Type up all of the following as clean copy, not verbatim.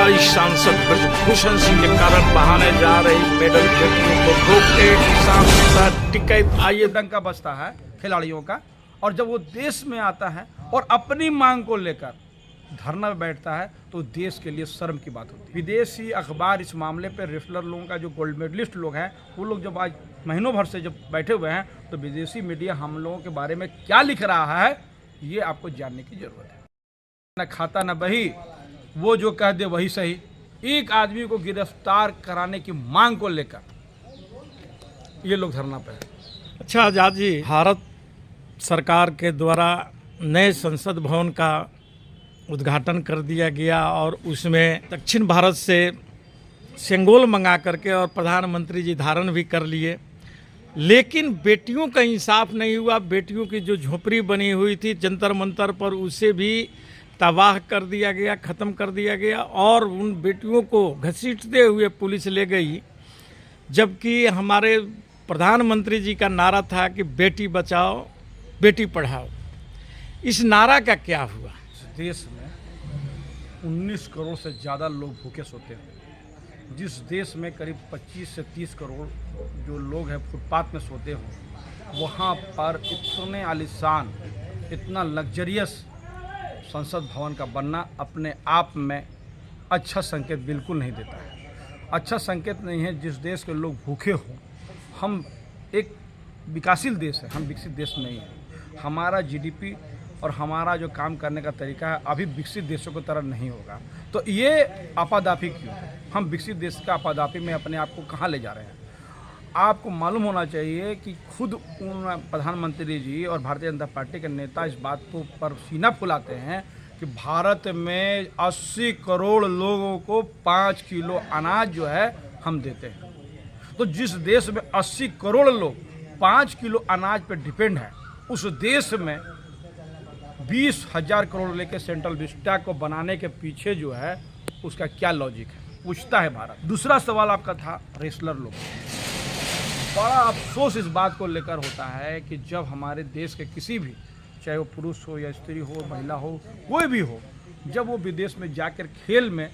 खिलाड़ी सांसद ब्रजभूषण सिंह के कारण बहाने जा रही मेडल बेटियों को रोकने किसान नेता टिकैत आइए डंका बजता है खिलाड़ियों का। और जब वो देश में आता है और अपनी मांग को लेकर धरना में बैठता है तो देश के लिए शर्म की बात होती है। विदेशी अखबार इस मामले पर रेसलर लोगों का जो गोल्ड मेडलिस्ट लोग हैं वो लोग जब आज महीनों भर से जब बैठे हुए हैं तो विदेशी मीडिया हम लोगों के बारे में क्या लिख रहा है ये आपको जानने की जरूरत है। न खाता न बही, वो जो कह दे वही सही। एक आदमी को गिरफ्तार कराने की मांग को लेकर ये लोग धरना पे हैं। अच्छा आजाद जी, भारत सरकार के द्वारा नए संसद भवन का उद्घाटन कर दिया गया और उसमें दक्षिण भारत से सेंगोल मंगा करके और प्रधानमंत्री जी धारण भी कर लिए, लेकिन बेटियों का इंसाफ नहीं हुआ। बेटियों की जो झोपड़ी बनी हुई थी जंतर मंतर पर उसे भी तबाह कर दिया गया, ख़त्म कर दिया गया और उन बेटियों को घसीटते हुए पुलिस ले गई। जबकि हमारे प्रधानमंत्री जी का नारा था कि बेटी बचाओ बेटी पढ़ाओ। इस नारा का क्या हुआ? देश में 19 करोड़ से ज़्यादा लोग भूखे सोते हैं। जिस देश में करीब 25 से 30 करोड़ जो लोग हैं फुटपाथ में सोते हों, वहाँ पर इतने आलीशान, इतना लग्जरियस संसद भवन का बनना अपने आप में अच्छा संकेत बिल्कुल नहीं देता है। अच्छा संकेत नहीं है। जिस देश के लोग भूखे हों, हम एक विकासशील देश है, हम विकसित देश नहीं है। हमारा जीडीपी और हमारा जो काम करने का तरीका है अभी विकसित देशों की तरह नहीं होगा। तो ये आपादापी क्यों? हम विकसित देश का आपादापी में अपने आप को कहाँ ले जा रहे हैं? आपको मालूम होना चाहिए कि खुद उन प्रधानमंत्री जी और भारतीय जनता पार्टी के नेता इस बात को पर सीना फुलाते हैं कि भारत में 80 करोड़ लोगों को 5 किलो अनाज जो है हम देते हैं। तो जिस देश में 80 करोड़ लोग 5 किलो अनाज पर डिपेंड है, उस देश में 20,000 करोड़ लेके सेंट्रल विस्टा को बनाने के पीछे जो है उसका क्या लॉजिक है, पूछता है भारत। दूसरा सवाल आपका था रेसलर लोग। बड़ा अफसोस इस बात को लेकर होता है कि जब हमारे देश के किसी भी, चाहे वो पुरुष हो या स्त्री हो, महिला हो, कोई भी हो, जब वो विदेश में जाकर खेल में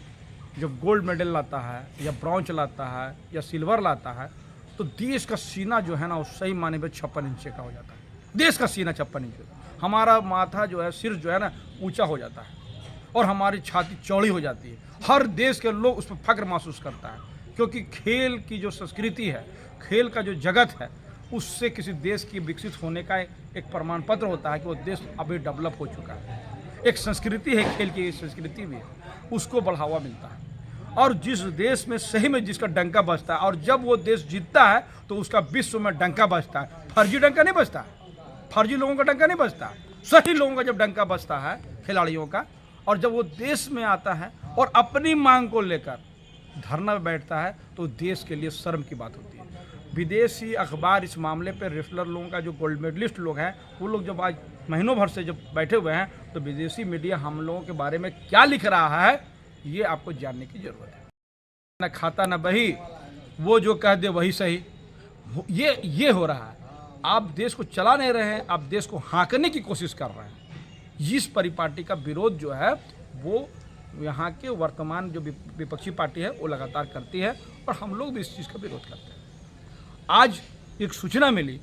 जब गोल्ड मेडल लाता है या ब्रॉन्ज लाता है या सिल्वर लाता है तो देश का सीना जो है ना वो सही माने में 56 इंच का हो जाता है। देश का सीना 56 इंच, हमारा माथा जो है, सिर जो है ना ऊंचा हो जाता है और हमारी छाती चौड़ी हो जाती है। हर देश के लोग उस पर फख्र महसूस करता है क्योंकि खेल की जो संस्कृति है, खेल का जो जगत है, उससे किसी देश की विकसित होने का एक प्रमाण पत्र होता है कि वो देश अभी डेवलप हो चुका है। एक संस्कृति है, खेल की संस्कृति भी है, उसको बढ़ावा मिलता है। और जिस देश में सही में जिसका डंका बजता है और जब वो देश जीतता है तो उसका विश्व में डंका बजता है। फर्जी डंका नहीं बजता है, फर्जी लोगों का डंका नहीं बजता, सही लोगों का जब डंका बजता है खिलाड़ियों का। और जब वो देश में आता है और अपनी मांग को लेकर धरना में बैठता है तो देश के लिए शर्म की बात होती है। विदेशी अखबार इस मामले पर रेसलर लोगों का जो गोल्ड मेडलिस्ट लोग हैं वो लोग जब आज महीनों भर से जब बैठे हुए हैं तो विदेशी मीडिया हम लोगों के बारे में क्या लिख रहा है ये आपको जानने की जरूरत है। न खाता न बही, वो जो कह दे वही सही। ये हो रहा है। आप देश को चला नहीं रहे हैं, आप देश को हाँकने की कोशिश कर रहे हैं। इस परिपाटी का विरोध जो है वो यहाँ के वर्तमान जो विपक्षी पार्टी है वो लगातार करती है और हम लोग भी इस चीज़ का विरोध करते हैं। आज एक सूचना मिली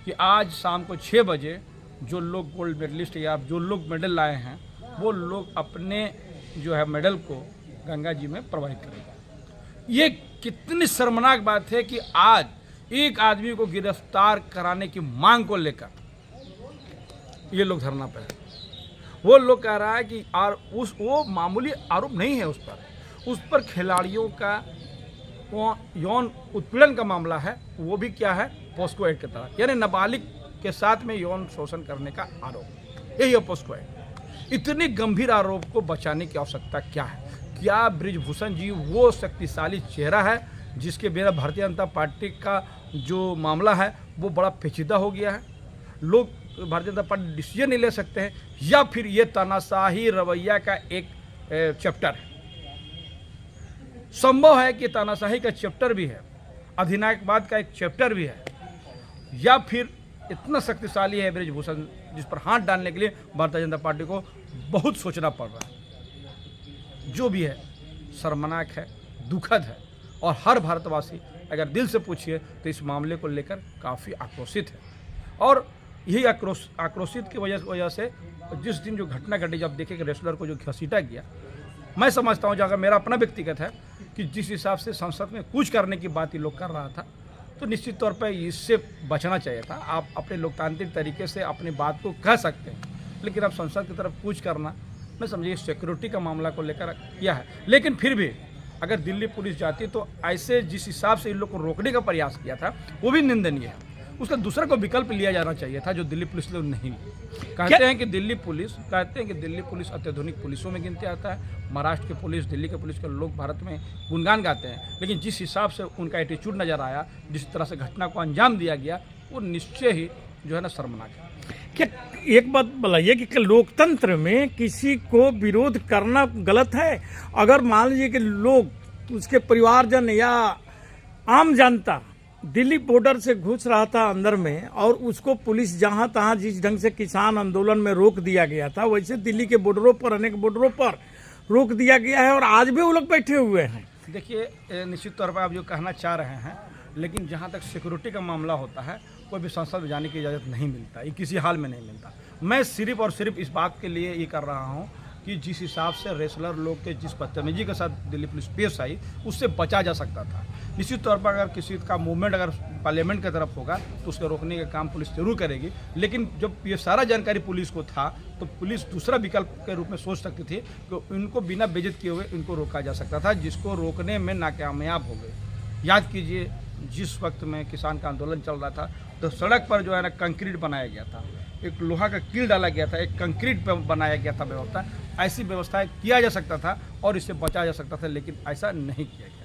कि आज शाम को 6 बजे जो लोग गोल्ड मेडलिस्ट या जो लोग मेडल लाए हैं वो लोग अपने जो है मेडल को गंगा जी में प्रवाहित करेंगे। ये कितनी शर्मनाक बात है कि आज एक आदमी को गिरफ्तार कराने की मांग को लेकर ये लोग धरना पे हैं। वो लोग कह रहा है कि वो मामूली आरोप नहीं है, उस पर खिलाड़ियों का यौन उत्पीड़न का मामला है। वो भी क्या है, पोस्को एक्ट के तहत, यानी नाबालिग के साथ में यौन शोषण करने का आरोप, यही है पोस्को एक्ट। इतनी गंभीर आरोप को बचाने की आवश्यकता क्या है? क्या ब्रजभूषण जी वो शक्तिशाली चेहरा है जिसके बिना भारतीय जनता पार्टी का जो मामला है वो बड़ा पेचीदा हो गया है? लोग भारतीय जनता पार्टी डिसीजन नहीं ले सकते हैं, या फिर ये तानाशाही रवैया का एक चैप्टर है? संभव है कि तानाशाही का चैप्टर भी है, अधिनायकवाद का एक चैप्टर भी है, या फिर इतना शक्तिशाली है ब्रजभूषण जिस पर हाथ डालने के लिए भारतीय जनता पार्टी को बहुत सोचना पड़ रहा है। जो भी है, शर्मनाक है, दुखद है और हर भारतवासी अगर दिल से पूछिए तो इस मामले को लेकर काफ़ी आक्रोशित है। और यही आक्रोशित की वजह से जिस दिन जो घटना घटी, जब देखे कि रेसलर को जो घसीटा गया, मैं समझता हूँ, अगर मेरा अपना व्यक्तिगत है कि जिस हिसाब से संसद में कुछ करने की बात ये लोग कर रहा था, तो निश्चित तौर पर इससे बचना चाहिए था। आप अपने लोकतांत्रिक तरीके से अपनी बात को कह सकते हैं, लेकिन अब संसद की तरफ कुछ करना, मैं समझिए सिक्योरिटी का मामला को लेकर किया है। लेकिन फिर भी अगर दिल्ली पुलिस जाती तो ऐसे जिस हिसाब से इन लोग को रोकने का प्रयास किया था वो भी निंदनीय है। उसका दूसरा को विकल्प लिया जाना चाहिए था, जो दिल्ली पुलिस लोग नहीं लिए। कहते हैं कि दिल्ली पुलिस अत्याधुनिक पुलिसों में गिनते आता है। महाराष्ट्र के पुलिस, दिल्ली के पुलिस के लोग भारत में गुणगान गाते हैं, लेकिन जिस हिसाब से उनका एटीट्यूड नज़र आया, जिस तरह से घटना को अंजाम दिया गया, वो निश्चय ही जो है ना शर्मनाक है। क्या एक बात बताइए कि लोकतंत्र में किसी को विरोध करना गलत है? अगर मान लीजिए कि लोग, उसके परिवारजन या आम जनता दिल्ली बॉर्डर से घुस रहा था अंदर में, और उसको पुलिस जहां तहां जिस ढंग से किसान आंदोलन में रोक दिया गया था, वैसे दिल्ली के बॉर्डरों पर, अनेक बॉर्डरों पर रोक दिया गया है और आज भी वो लोग बैठे हुए हैं। देखिए, निश्चित तौर पर आप जो कहना चाह रहे हैं, लेकिन जहाँ तक सिक्योरिटी का मामला होता है, कोई भी संसद में जाने की इजाज़त नहीं मिलता, ये किसी हाल में नहीं मिलता। मैं सिर्फ और सिर्फ इस बात के लिए ये कर रहा हूँ कि जिस हिसाब से रेसलर लोग के जिस बदतमीजी के साथ दिल्ली पुलिस पेश आई, उससे बचा जा सकता था। निश्चित तौर पर अगर किसी का मूवमेंट अगर पार्लियामेंट की तरफ होगा तो उसके रोकने का काम पुलिस जरूर करेगी, लेकिन जब ये सारा जानकारी पुलिस को था तो पुलिस दूसरा विकल्प के रूप में सोच सकती थी कि इनको बिना बेइज्जत किए हुए इनको रोका जा सकता था, जिसको रोकने में नाकामयाब हो गए। याद कीजिए, जिस वक्त में किसान का आंदोलन चल रहा था तो सड़क पर जो है ना कंक्रीट बनाया गया था, एक लोहा का कील डाला गया था, एक कंक्रीट पर बनाया गया था व्यवस्था। ऐसी व्यवस्थाएं किया जा सकता था और इससे बचा जा सकता था, लेकिन ऐसा नहीं किया गया।